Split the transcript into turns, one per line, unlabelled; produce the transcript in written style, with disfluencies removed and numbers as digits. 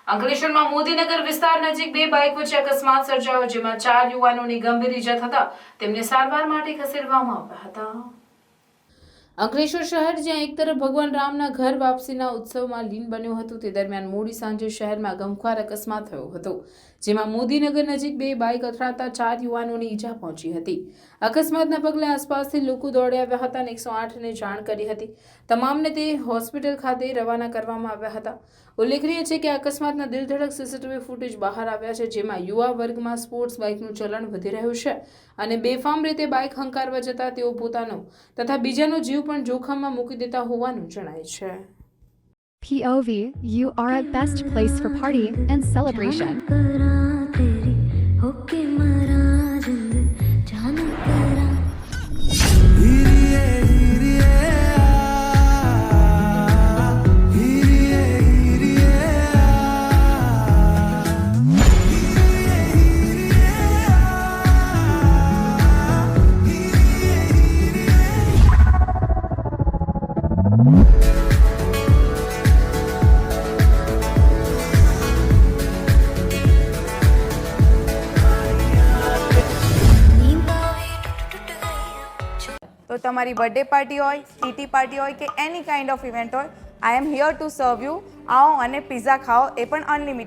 અંકલેશ્વરમાં મોદીનગર વિસ્તાર નજીક બે બાઇક વચ્ચે અકસ્માત સર્જાયો, જેમાં 4 યુવાનોની ગંભીર ઈજા થતા તેમને સારવાર માટે ખસેડવામાં આવ્યા હતા. અંકલેશ્વર શહેર જ્યાં એક તરફ ભગવાન રામના ઘર વાપસીના ઉત્સવમાં લીન બન્યું હતું, તે દરમિયાન મોડી સાંજે શહેરમાં ગમખ્વાર અકસ્માત થયો હતો, જેમાં મોદીનગર નજીક બે બાઇક અથડાતા 4 યુવાનોને ઈજા પહોંચી હતી. અકસ્માતના પગલે આસપાસથી લોકો દોડી આવ્યા હતા અને 108ને જાણ કરી હતી. તમામને તે હોસ્પિટલ ખાતે રવાના કરવામાં આવ્યા હતા. ઉલ્લેખનીય છે કે અકસ્માતના દિલધડક સીસીટીવી ફૂટેજ બહાર આવ્યા છે, જેમાં યુવા વર્ગમાં સ્પોર્ટ્સ બાઇકનું ચલણ વધી રહ્યું છે અને બેફામ રીતે બાઇક હંકારવા જતા તેઓ પોતાનો તથા બીજાનો જીવ પણ જોખમમાં મૂકી દેતા હોવાનું જણાય છે.
POV, you are at best place for party and celebration.
તો તમારી બર્થડે પાર્ટી હોય, ટીટી પાર્ટી હોય કે એની કાઇન્ડ ઓફ ઇવેન્ટ હોય, I am here to serve you. આવો અને પિઝા ખાઓ, એ પણ અનલિમિટેડ.